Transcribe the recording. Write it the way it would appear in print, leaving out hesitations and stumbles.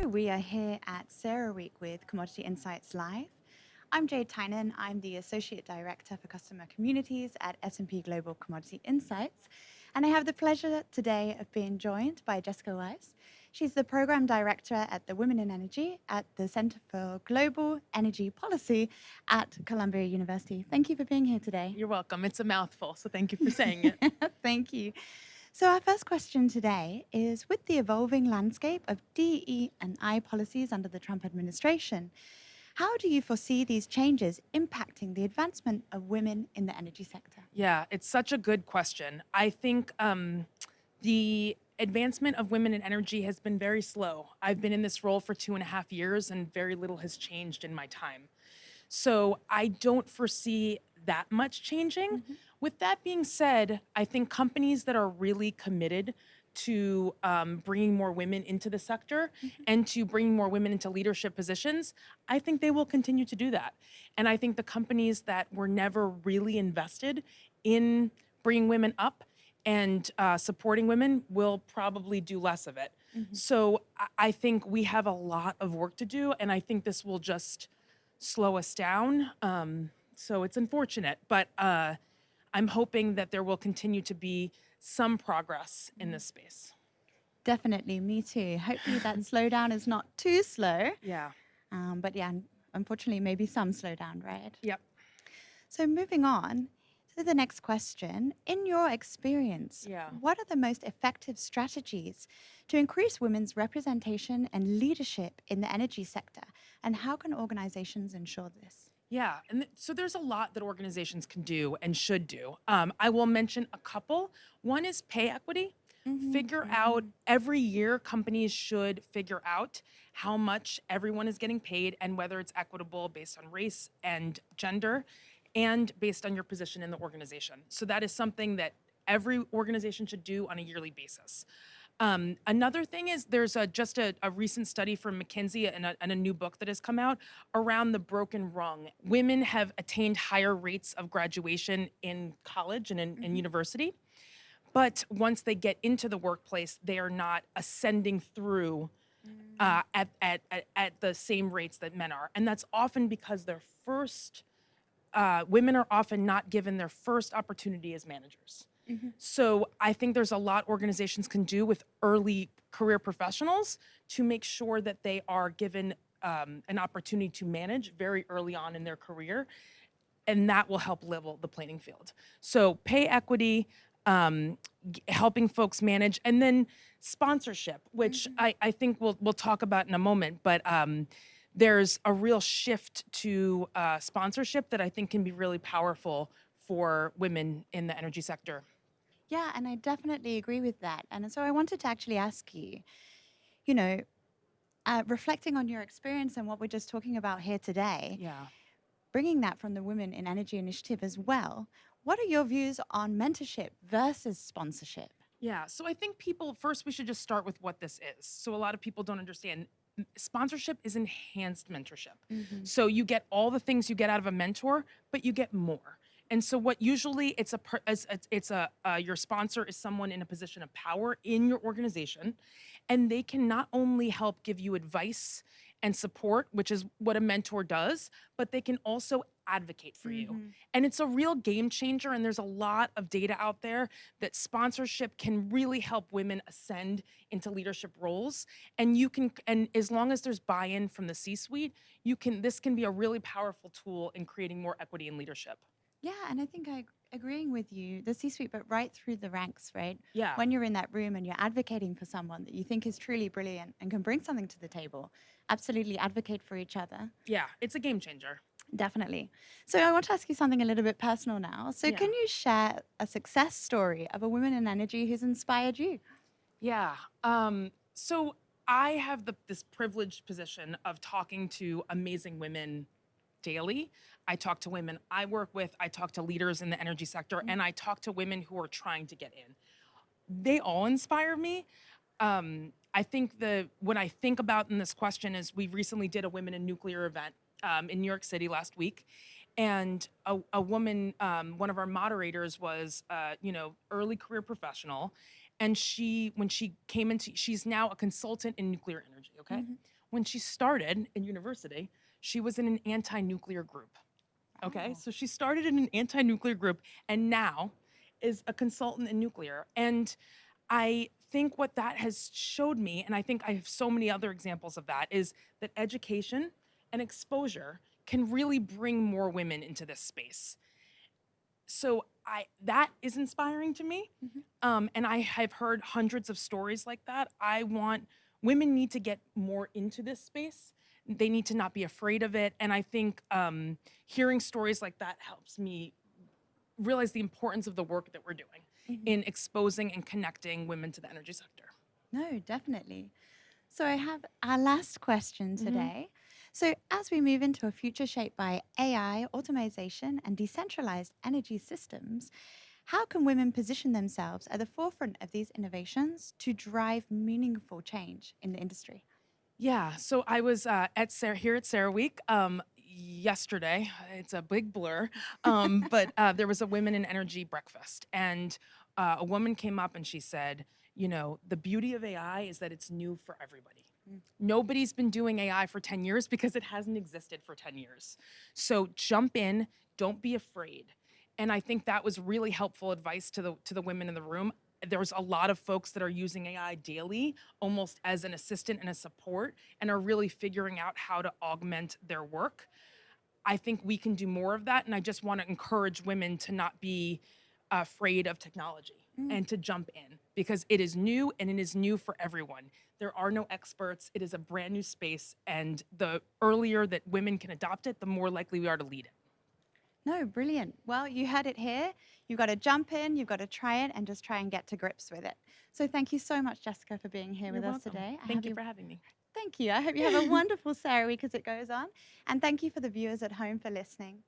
we are here at CERAWeek with Commodity Insights Live. I'm Jade Tynan. I'm the Associate Director for Customer Communities at S&P Global Commodity Insights. And I have the pleasure today of being joined by Jessica Weis. She's the Program Director at the Women in Energy at the Center for Global Energy Policy at Columbia University. Thank you for being here today. You're welcome. It's a mouthful, so thank you for saying it. Thank you. So our first question today is, with the evolving landscape of DE&I policies under the Trump administration, how do you foresee these changes impacting the advancement of women in the energy sector? Yeah, it's such a good question. I think the advancement of women in energy has been very slow. I've been in this role for 2.5 years and very little has changed in my time. So I don't foresee that much changing. With that being said, I think companies that are really committed to bringing more women into the sector and to bringing more women into leadership positions, I think they will continue to do that. And I think the companies that were never really invested in bringing women up and supporting women will probably do less of it. So I think we have a lot of work to do, and I think this will just slow us down. So it's unfortunate, but I'm hoping that there will continue to be some progress in this space. Definitely, me too. Hopefully that slowdown is not too slow. Yeah. But yeah, unfortunately, maybe some slowdown, right? Yep. So moving on to the next question. In your experience, what are the most effective strategies to increase women's representation and leadership in the energy sector? And how can organizations ensure this? Yeah, and so there's a lot that organizations can do and should do. I will mention a couple. One is pay equity. Figure out every year, companies should figure out how much everyone is getting paid and whether it's equitable based on race and gender and based on your position in the organization. So that is something that every organization should do on a yearly basis. Another thing is there's just a recent study from McKinsey and a new book that has come out around the broken rung. Women have attained higher rates of graduation in college and in university, but once they get into the workplace, they are not ascending through at the same rates that men are. And that's often because women are often not given their first opportunity as managers. So I think there's a lot organizations can do with early career professionals to make sure that they are given an opportunity to manage very early on in their career, and that will help level the playing field. So pay equity, helping folks manage, and then sponsorship, which I think we'll talk about in a moment, but there's a real shift to sponsorship that I think can be really powerful for women in the energy sector. Yeah, and I definitely agree with that. And so I wanted to actually ask you, reflecting on your experience and what we're just talking about here today, bringing that from the Women in Energy Initiative as well, what are your views on mentorship versus sponsorship? Yeah, so I think first we should just start with what this is. So a lot of people don't understand. Sponsorship is enhanced mentorship. So you get all the things you get out of a mentor, but you get more. And so what usually your sponsor is someone in a position of power in your organization, and they can not only help give you advice and support, which is what a mentor does, but they can also advocate for you. And it's a real game changer, and there's a lot of data out there that sponsorship can really help women ascend into leadership roles. And as long as there's buy-in from the C-suite, this can be a really powerful tool in creating more equity in leadership. Yeah, and I think I'm agreeing with you, the C-suite, but right through the ranks, right? Yeah. When you're in that room and you're advocating for someone that you think is truly brilliant and can bring something to the table, absolutely advocate for each other. Yeah, it's a game changer. Definitely. So I want to ask you something a little bit personal now. So can you share a success story of a woman in energy who's inspired you? Yeah. So I have this privileged position of talking to amazing women daily. I talk to women I work with, I talk to leaders in the energy sector, and I talk to women who are trying to get in. They all inspire me. I think what I think about in this question is we recently did a Women in Nuclear event in New York City last week. And a woman, one of our moderators was, early career professional. And when she came into, she's now a consultant in nuclear energy, okay? When she started in university, she was in an anti-nuclear group. Okay, Oh. so she started in an anti-nuclear group and now is a consultant in nuclear. And I think what that has showed me, and I think I have so many other examples of that, is that education and exposure can really bring more women into this space. So that is inspiring to me. Mhm. And I have heard hundreds of stories like that. I want women need to get more into this space. They need to not be afraid of it. And I think hearing stories like that helps me realize the importance of the work that we're doing Mhm. in exposing and connecting women to the energy sector. No, definitely. So I have our last question Mhm. today. So as we move into a future shaped by AI, automation, and decentralized energy systems, how can women position themselves at the forefront of these innovations to drive meaningful change in the industry? Yeah, so I was here at CERAWeek yesterday. It's a big blur, but there was a women in energy breakfast, and a woman came up and she said, "You know, the beauty of AI is that it's new for everybody. Mm. Nobody's been doing AI for 10 years because it hasn't existed for 10 years. So jump in, don't be afraid." And I think that was really helpful advice to the women in the room. There's a lot of folks that are using AI daily almost as an assistant and a support and are really figuring out how to augment their work. I think we can do more of that. And I just want to encourage women to not be afraid of technology Mm. and to jump in because it is new and it is new for everyone. There are no experts. It is a brand new space. And the earlier that women can adopt it, the more likely we are to lead it. No, brilliant. Well, you heard it here. You've got to jump in, you've got to try it, and just try and get to grips with it. So thank you so much, Jessica, for being here You're with us welcome. today. Thank you for having me. Thank you. I hope you have a wonderful Sarah week as it goes on. And thank you for the viewers at home for listening.